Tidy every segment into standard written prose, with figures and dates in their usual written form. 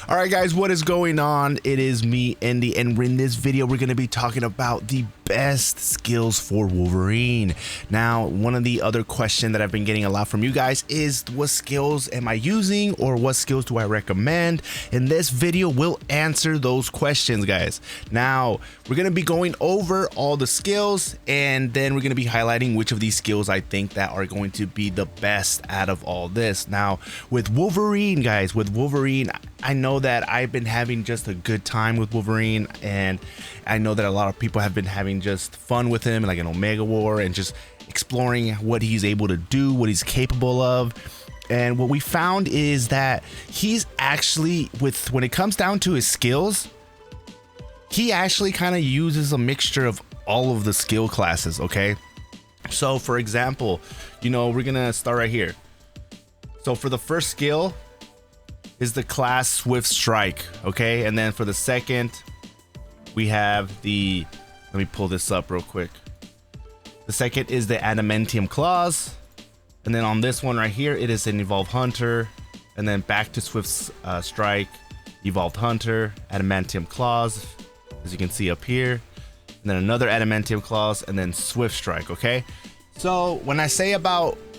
All right, guys, what is going on? It is me, Andy, and in this video, we're going to be talking about the best skills for Wolverine. Now, one of the other questions that I've been getting a lot from you guys is what skills am I using or what skills do I recommend? And this video will answer those questions, guys. Now, we're going to be going over all the skills, and then we're going to be highlighting which of these skills I think that are going to be the best out of all this. Now, with Wolverine, guys, I know that I've been having just a good time with Wolverine, and I know that a lot of people have been having just fun with him, like an Omega War, and just exploring what he's able to do, what he's capable of. And what we found is that he's actually, when it comes down to his skills, he actually kind of uses a mixture of all of the skill classes. Okay, so for example, we're gonna start right here. So for the first skill is the class Swift Strike, okay? And then for the second, we have let me pull this up real quick. The second is the Adamantium Claws. And then on this one right here, it is an Evolved Hunter. And then back to Swift Strike, Evolved Hunter, Adamantium Claws, as you can see up here. And then another Adamantium Claws, and then Swift Strike, okay? So when I say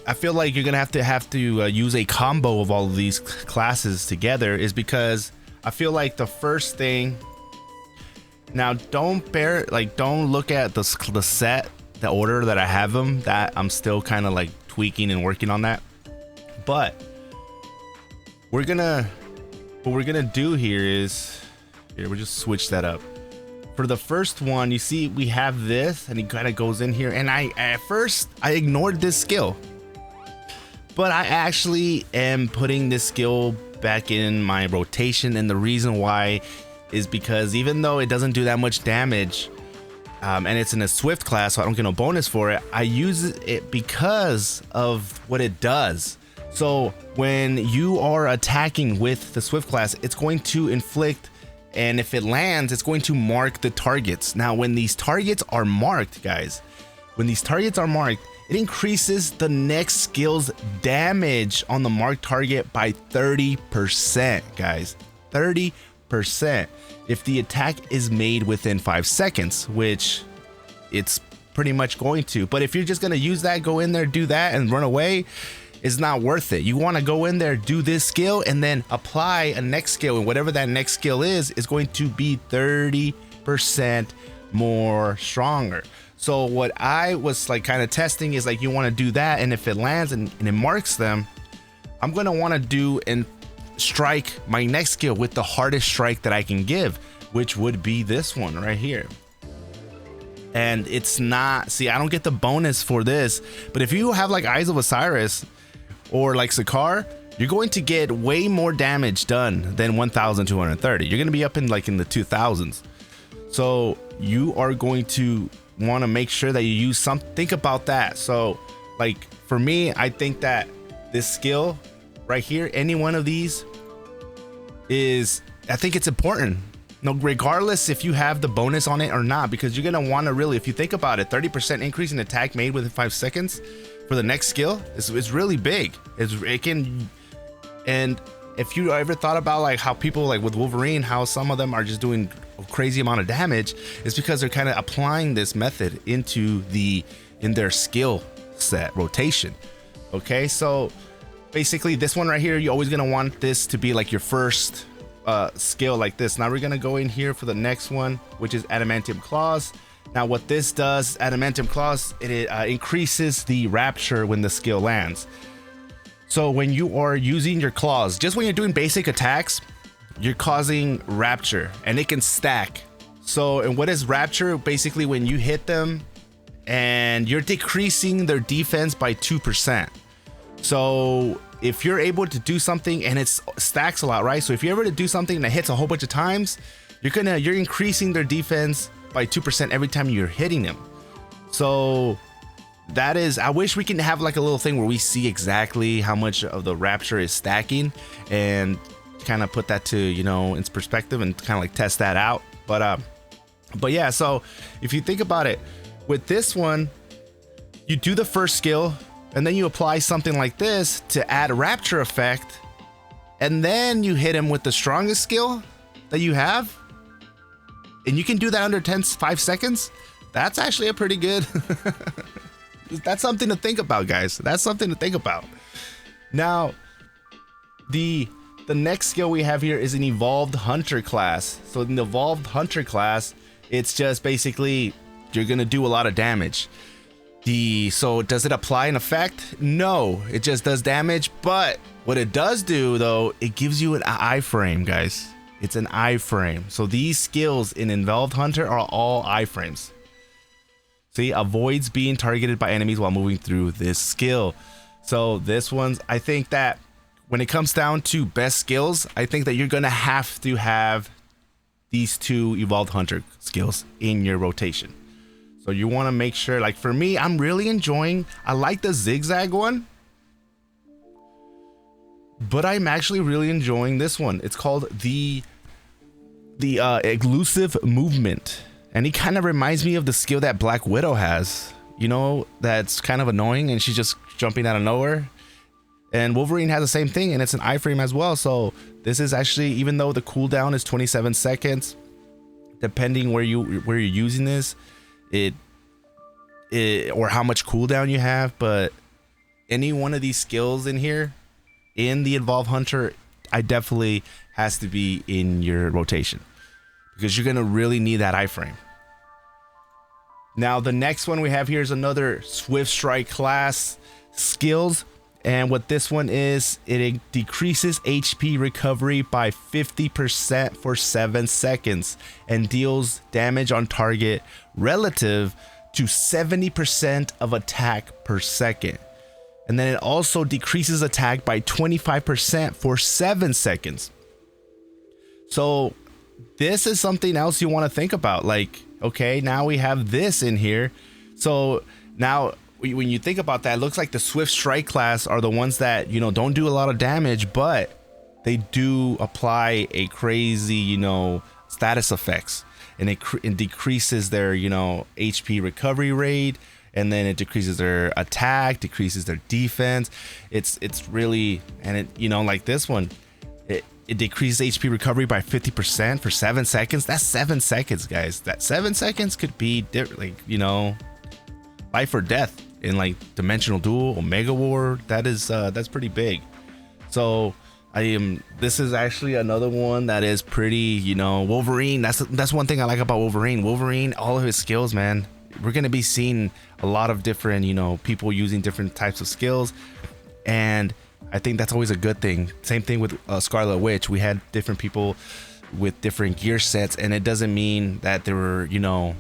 I feel like you're gonna have to use a combo of all of these classes together, is because I feel like the first thing. Now, don't look at the order that I have them. That I'm still kind of like tweaking and working on that. But what we're gonna do here is we'll just switch that up. For the first one, you see we have this, and it kind of goes in here. And at first I ignored this skill. But I actually am putting this skill back in my rotation, and the reason why is because even though it doesn't do that much damage, and it's in a Swift class, so I don't get no bonus for it, I use it because of what it does. So when you are attacking with the Swift class, it's going to inflict, and if it lands, it's going to mark the targets. Now, when these targets are marked, guys, it increases the next skill's damage on the marked target by 30%, guys. 30% if the attack is made within 5 seconds, which it's pretty much going to. But if you're just going to use that, go in there, do that, and run away, it's not worth it. You want to go in there, do this skill, and then apply a next skill, and whatever that next skill is going to be 30% more stronger. So what I was kind of testing is you want to do that, and if it lands and it marks them, I'm going to want to do and strike my next skill with the hardest strike that I can give, which would be this one right here. And it's not, see, I don't get the bonus for this, but if you have Eyes of Osiris or Sakaar, you're going to get way more damage done than 1,230. You're going to be up in the 2,000s. So you are going to want to make sure that you use think about that. So for me, I think that this skill right here, any one of these I think it's important, regardless if you have the bonus on it or not, because you're going to want to really, if you think about it, 30% increase in attack made within 5 seconds for the next skill is really big. And if you ever thought about how people with Wolverine, how some of them are just doing a crazy amount of damage, it's because they're kind of applying this method in their skill set rotation. Okay, so basically this one right here, you're always gonna want this to be your first skill like this. Now we're gonna go in here for the next one, which is Adamantium Claws. Now what this does, Adamantium Claws, it increases the rapture when the skill lands. So when you are using your claws, just when you're doing basic attacks, you're causing rapture, and it can stack. So, and what is rapture? Basically when you hit them and you're decreasing their defense by 2%. So if you're able to do something, and it stacks a lot, right? So if you're able to do something that hits a whole bunch of times, you're increasing their defense by 2% every time you're hitting them. So that is, I wish we can have a little thing where we see exactly how much of the rapture is stacking, and kind of put that to in perspective, and kind of test that out. But yeah, so if you think about it, with this one, you do the first skill, and then you apply something like this to add a rapture effect, and then you hit him with the strongest skill that you have, and you can do that under 5 seconds, that's actually a pretty good that's something to think about, guys. That's something to think about. Now, the next skill we have here is an Evolved Hunter class. So in the Evolved Hunter class, it's just basically you're gonna do a lot of damage. So does it apply an effect? No, it just does damage. But what it does do, though, it gives you an iframe, guys. It's an iframe. So these skills in Evolved Hunter are all iframes. See, avoids being targeted by enemies while moving through this skill. So this one's, I think that when it comes down to best skills, I think that you're gonna have to have these 2 Evolved Hunter skills in your rotation. So you want to make sure, like for me, I'm really enjoying, I like the zigzag one, but I'm actually really enjoying this one. It's called the elusive movement. And he kind of reminds me of the skill that Black Widow has, you know, that's kind of annoying and she's just jumping out of nowhere. And Wolverine has the same thing, and it's an iframe as well. So this is actually, even though the cooldown is 27 seconds, depending where you're using this, it or how much cooldown you have, but any one of these skills in here in the Evolved Hunter, I definitely has to be in your rotation, because you're gonna really need that iframe. Now the next one we have here is another Swift Strike class skills, and what this one is, it decreases HP recovery by 50% for 7 seconds and deals damage on target relative to 70% of attack per second. And then it also decreases attack by 25% for 7 seconds. So this is something else you want to think about. Like, okay, now we have this in here. So now when you think about that, it looks like the Swift Strike class are the ones that, you know, don't do a lot of damage, but they do apply a crazy, you know, status effects, and it decreases their, you know, HP recovery rate, and then it decreases their attack, decreases their defense. It's really, and it, you know, like this one, it decreases HP recovery by 50% for 7 seconds. That's 7 seconds, guys. That 7 seconds could be like, you know, life or death in like Dimensional Duel, Omega War. That's pretty big. So this is actually another one that is pretty, you know, Wolverine. That's one thing I like about Wolverine. Wolverine, all of his skills, man. We're gonna be seeing a lot of different, you know, people using different types of skills, and I think that's always a good thing. Same thing with Scarlet Witch. We had different people with different gear sets, and it doesn't mean that they were, you know,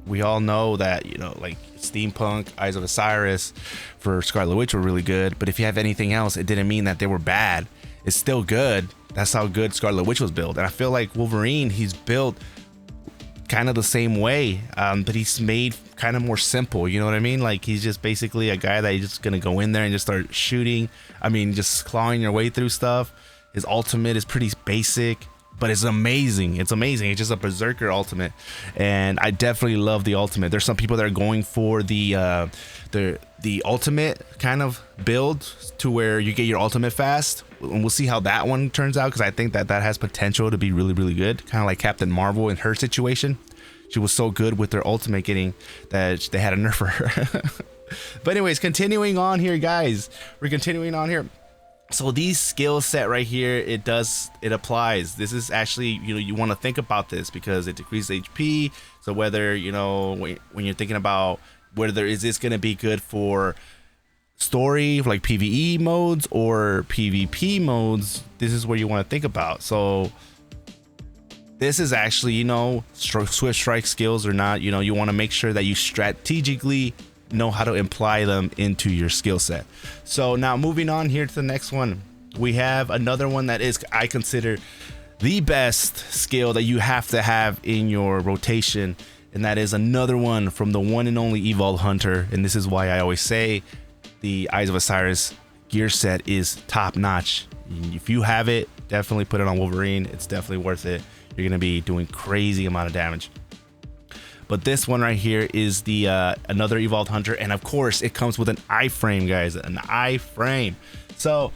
we all know that, you know, like Steampunk, Eyes of Osiris for Scarlet Witch were really good, but if you have anything else, it didn't mean that they were bad. It's still good. That's how good Scarlet Witch was built. And I feel like Wolverine, he's built kind of the same way, but he's made kind of more simple, you know what I mean? Like, he's just basically a guy that you're just gonna go in there and just start shooting. I mean, just clawing your way through stuff. His ultimate is pretty basic, but it's amazing. It's amazing. It's just a berserker ultimate, and I definitely love the ultimate. There's some people that are going for the ultimate kind of build to where you get your ultimate fast, and we'll see how that one turns out, because I think that has potential to be really, really good. Kind of like Captain Marvel in her situation. She was so good with their ultimate getting that they had to nerf her. But anyways, continuing on here, guys. We're continuing on here. So these skill set right here, it applies. This is actually, you know, you want to think about this because it decreases HP. So whether, you know, when you're thinking about whether is this going to be good for story, like PvE modes or PvP modes, this is where you want to think about. So this is actually, you know, Swift Strike skills or not, you know, you want to make sure that you strategically know how to apply them into your skill set. So now moving on here to the next one, we have another one that is, I consider, the best skill that you have to have in your rotation, and that is another one from the one and only Evolved Hunter. And this is why I always say the Eyes of Osiris gear set is top notch. If you have it, definitely put it on Wolverine. It's definitely worth it. You're gonna be doing crazy amount of damage. But this one right here is the another Evolved Hunter, and of course it comes with an iframe, guys, an iframe. So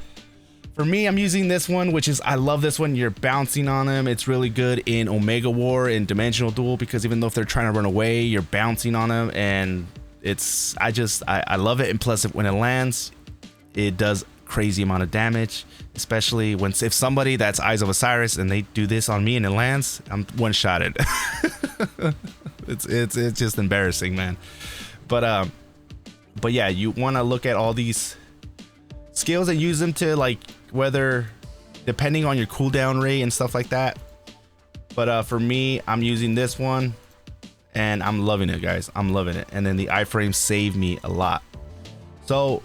For me, I'm using this one, which is, I love this one. You're bouncing on them. It's really good in Omega War and Dimensional Duel, because even though if they're trying to run away, you're bouncing on them, and it's, I love it. And plus, when it lands, it does crazy amount of damage, especially if somebody that's Eyes of Osiris and they do this on me and it lands, I'm one-shotted. it's just embarrassing, man. But yeah, you want to look at all these skills and use them to, like, whether depending on your cooldown rate and stuff like that. But for me, I'm using this one and I'm loving it, guys. I'm loving it. And then the iframes save me a lot. So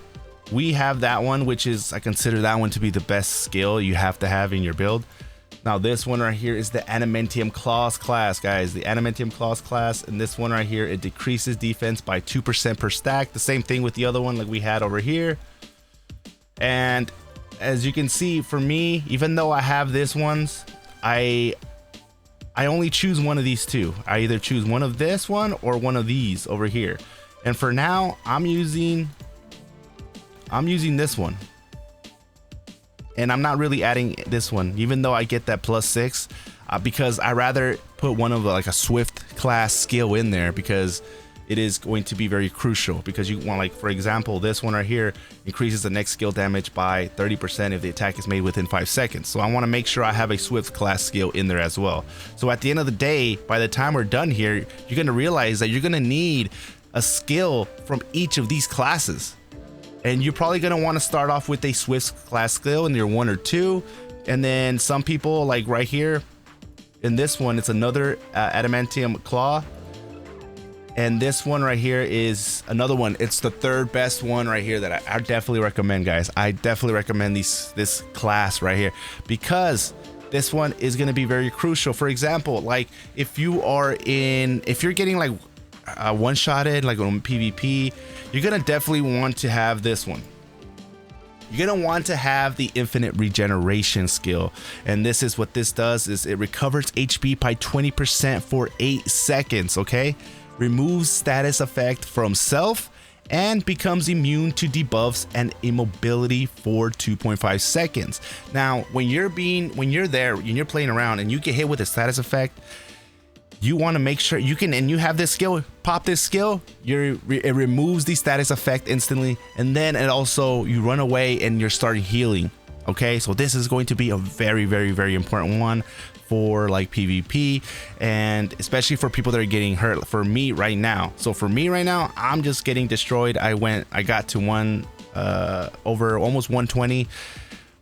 we have that one, which is, I consider that one to be the best skill you have to have in your build. Now this one right here is the Adamantium Claws class, guys. The Adamantium Claws class, and this one right here, it decreases defense by 2% per stack. The same thing with the other one like we had over here. And as you can see, for me, even though I have this ones, I only choose one of these two. I either choose one of this one or one of these over here. And for now, I'm using this one. And I'm not really adding this one, even though I get that +6, because I rather put one of like a swift class skill in there, because it is going to be very crucial. Because you want, like, for example, this one right here increases the next skill damage by 30% if the attack is made within 5 seconds. So I want to make sure I have a swift class skill in there as well. So at the end of the day, by the time we're done here, you're going to realize that you're going to need a skill from each of these classes. And you're probably going to want to start off with a swift class skill in your 1 or 2. And then some people, like right here in this one, it's another Adamantium Claw. And this one right here is another one. It's the third best one right here that I definitely recommend, guys. I definitely recommend this class right here, because this one is going to be very crucial. For example, like if you're getting like one-shotted, like on PvP, you're going to definitely want to have this one. You're going to want to have the infinite regeneration skill. And this is what this does, is it recovers HP by 20% for 8 seconds, okay? Removes status effect from self and becomes immune to debuffs and immobility for 2.5 seconds. Now, when you're there and you're playing around and you get hit with a status effect, you want to make sure you can, and you have this skill, pop this skill, it removes the status effect instantly, and then it also, you run away and you're starting healing. Okay, so this is going to be a very, very, very important one for like PvP, and especially for people that are getting hurt. For me right now, I'm just getting destroyed. I got to over almost 120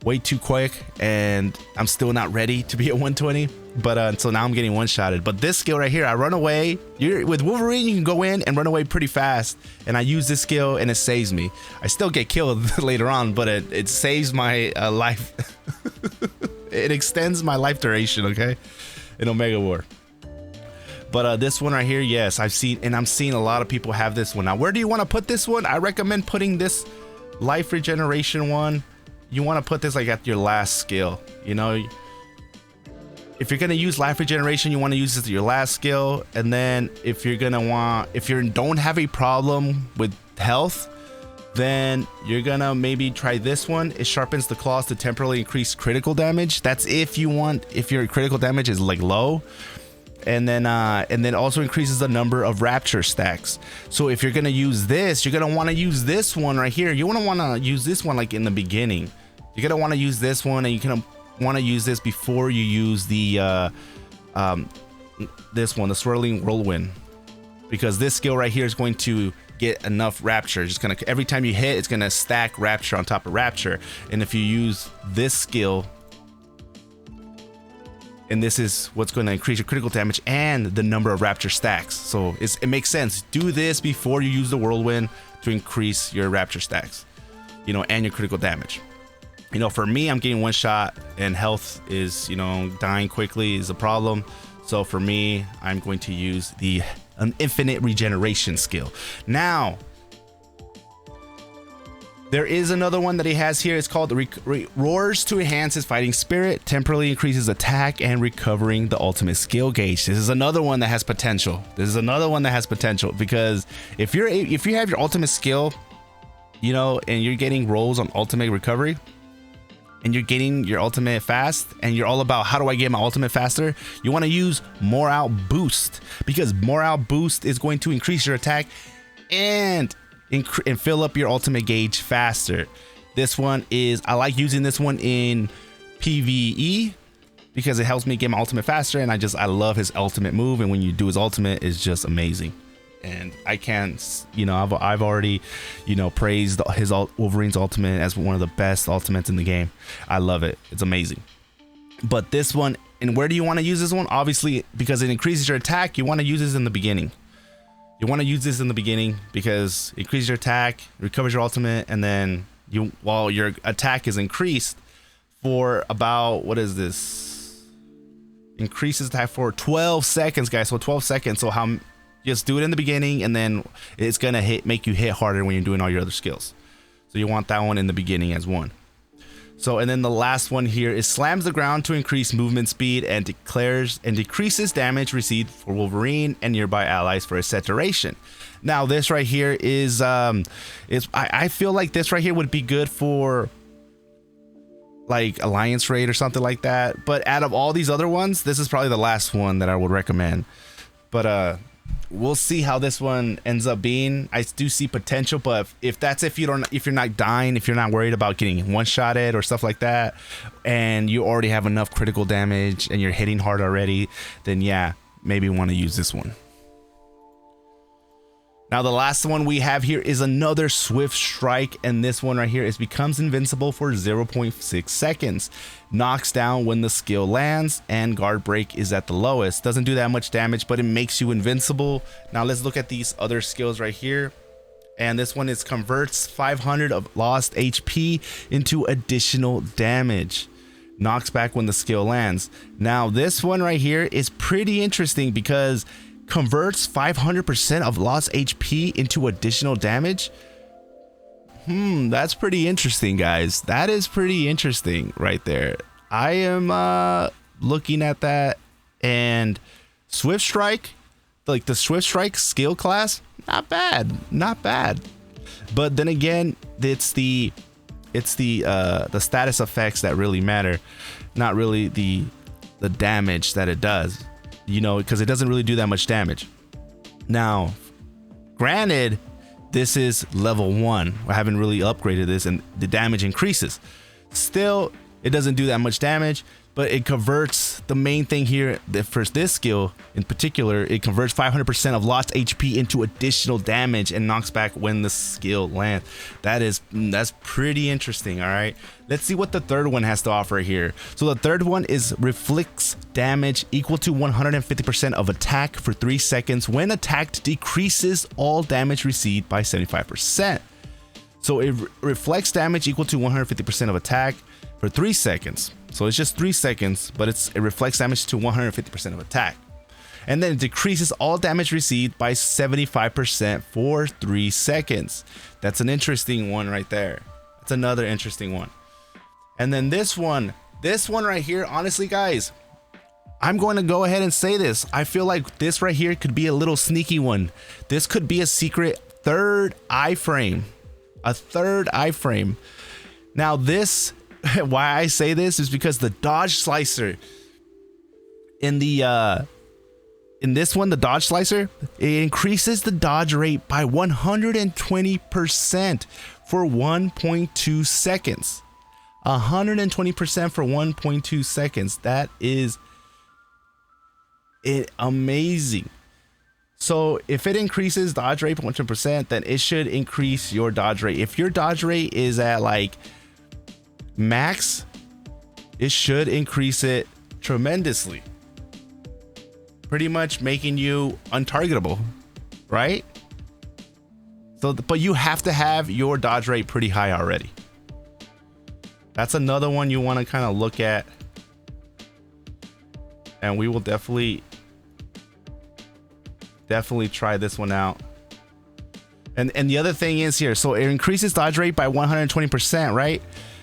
way too quick, and I'm still not ready to be at 120. But so now I'm getting one-shotted. But this skill right here, I run away. With Wolverine, you can go in and run away pretty fast, and I use this skill and it saves me. I still get killed later on, but it saves my life. It extends my life duration, okay, in Omega War. But this one right here, yes, I'm seeing a lot of people have this one. Now, where do you want to put this one? I recommend putting this life regeneration one. You want to put this like at your last skill, you know. If you're gonna use life regeneration, you want to use this as your last skill. And then if you don't have a problem with health, then you're gonna maybe try this one. It sharpens the claws to temporarily increase critical damage. That's if your critical damage is like low. And then also increases the number of rapture stacks. So if you're gonna use this, you're gonna want to use this one right here. You want to use this one like in the beginning. You're gonna want to use this one, and you can want to use this before you use the this one, the swirling whirlwind, because this skill right here is going to get enough rapture. It's gonna, every time you hit, it's gonna stack rapture on top of rapture. And if you use this skill, and this is what's going to increase your critical damage and the number of rapture stacks. So it makes sense. Do this before you use the whirlwind to increase your rapture stacks, you know, and your critical damage. You know, for me, I'm getting one shot, and health is, you know, dying quickly is a problem. So for me, I'm going to use the infinite regeneration skill. Now, there is another one that he has here. It's called Roars to enhance his fighting spirit, temporarily increases attack and recovering the ultimate skill gauge. This is another one that has potential. Because if you have your ultimate skill, you know, and you're getting rolls on ultimate recovery, and you're getting your ultimate fast, and you're all about how do I get my ultimate faster, you want to use Morale Boost, because Morale Boost is going to increase your attack and fill up your ultimate gauge faster. This one is, I like using this one in PvE because it helps me get my ultimate faster, and I love his ultimate move, and when you do his ultimate, it's just amazing. And I can't, you know, I've already, you know, praised his Wolverine's ultimate as one of the best ultimates in the game. I love it. It's amazing. But this one, and where do you want to use this one? Obviously, because it increases your attack, you want to use this in the beginning. You want to use this in the beginning because it increases your attack, recovers your ultimate, and then while your attack is increased for about, what is this? Increases attack for 12 seconds, guys. So 12 seconds. So just do it in the beginning, and then it's gonna make you hit harder when you're doing all your other skills. So you want that one in the beginning as one. So, and then the last one here is slams the ground to increase movement speed and decreases damage received for Wolverine and nearby allies for a set duration. Now this right here is I feel like this right here would be good for like Alliance Raid or something like that. But out of all these other ones, this is probably the last one that I would recommend. But we'll see how this one ends up being. I do see potential, but if you're not dying, if you're not worried about getting one-shotted or stuff like that, and you already have enough critical damage and you're hitting hard already, then yeah, maybe want to use this one. Now the last one we have here is another Swift Strike, and this one right here is becomes invincible for 0.6 seconds. Knocks down when the skill lands, and guard break is at the lowest. Doesn't do that much damage, but it makes you invincible. Now let's look at these other skills right here. And this one is converts 500 of lost HP into additional damage. Knocks back when the skill lands. Now this one right here is pretty interesting because converts 500% of lost HP into additional damage. That's pretty interesting, guys. That is pretty interesting right there. I am looking at that, and Swift Strike, like the Swift Strike skill class, not bad, not bad. But then again, it's the status effects that really matter, not really the damage that it does. You know, because it doesn't really do that much damage. Now, granted, this is level 1. I haven't really upgraded this, and the damage increases. Still, it doesn't do that much damage, but it converts, the main thing here for this skill in particular, it converts 500% of lost HP into additional damage and knocks back when the skill lands. That's pretty interesting. All right, let's see what the third one has to offer here. So the third one is reflects damage equal to 150% of attack for 3 seconds. When attacked, decreases all damage received by 75%. So it reflects damage equal to 150% of attack for 3 seconds. So it's just 3 seconds, but it reflects damage to 150% of attack. And then it decreases all damage received by 75% for 3 seconds. That's an interesting one right there. That's another interesting one. And then this one right here, honestly, guys, I'm going to go ahead and say this. I feel like this right here could be a little sneaky one. This could be a secret third iframe. A third iframe. Now this, why I say this is because the dodge slicer in this one, the dodge slicer, it increases the dodge rate by 120% for 1.2 seconds. 120% for 1.2 seconds. That is amazing. So if it increases dodge rate by 100%, then it should increase your dodge rate. If your dodge rate is at like max, it should increase it tremendously, pretty much making you untargetable, right? So but you have to have your dodge rate pretty high already. That's another one you want to kind of look at, and we will definitely try this one out. And the other thing is here, so it increases dodge rate by 120%, right?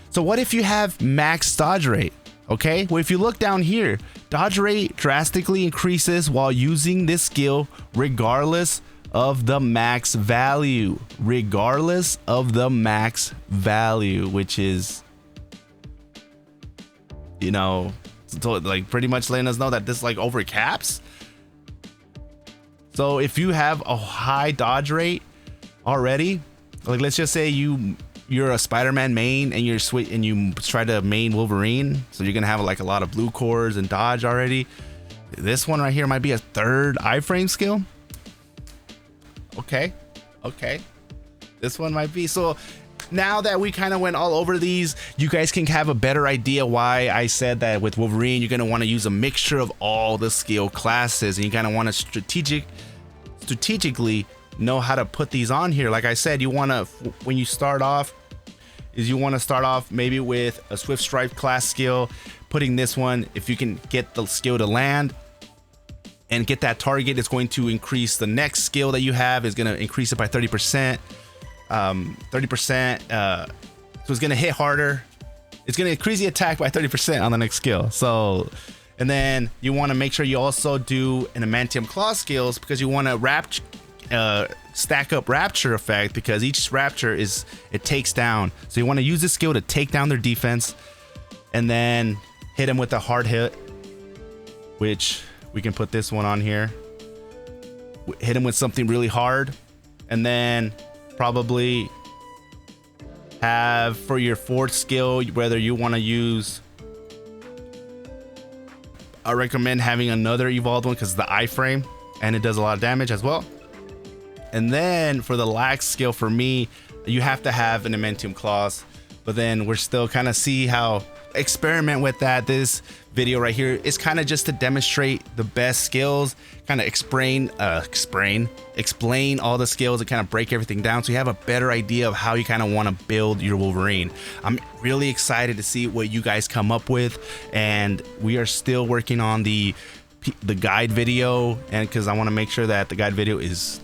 So what if you have max dodge rate? Okay, well, if you look down here, dodge rate drastically increases while using this skill regardless of the max value. Regardless of the max value, which is you know, like pretty much letting us know that this like overcaps. So if you have a high dodge rate already, like let's just say you're a Spider-Man main and you try to main Wolverine, so you're gonna have like a lot of blue cores and dodge already. This one right here might be a third iframe skill. Okay, this one might be. So now that we kind of went all over these, you guys can have a better idea why I said that with Wolverine you're going to want to use a mixture of all the skill classes, and you kind of want to strategically know how to put these on here. Like I said, you want to, when you start off, maybe with a Swift Stripe class skill, putting this one, if you can get the skill to land and get that target, it's going to increase the next skill that you have, is going to increase it by 30%. 30%, so it's gonna hit harder. It's gonna increase the attack by 30% on the next skill. So, and then you want to make sure you also do an adamantium claw skills, because you want to stack up rapture effect, because each rapture it takes down. So you want to use this skill to take down their defense, and then hit them with a hard hit, which we can put this one on here. Hit them with something really hard, and then probably have for your fourth skill, whether you want to use, I recommend having another evolved one because the iframe, and it does a lot of damage as well. And then for the lax skill, for me, you have to have an adamantium claws, but then we're still kind of see how experiment with that. This video right here is kind of just to demonstrate the best skills, kind of explain all the skills and kind of break everything down, so you have a better idea of how you kind of want to build your Wolverine. I'm really excited to see what you guys come up with, and we are still working on the guide video, and because I want to make sure that the guide video is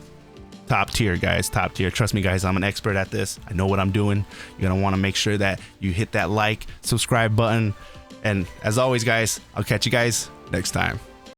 top tier, guys, top tier. Trust me, guys, I'm an expert at this. I know what I'm doing. You're gonna want to make sure that you hit that like, subscribe button, and as always, guys, I'll catch you guys next time.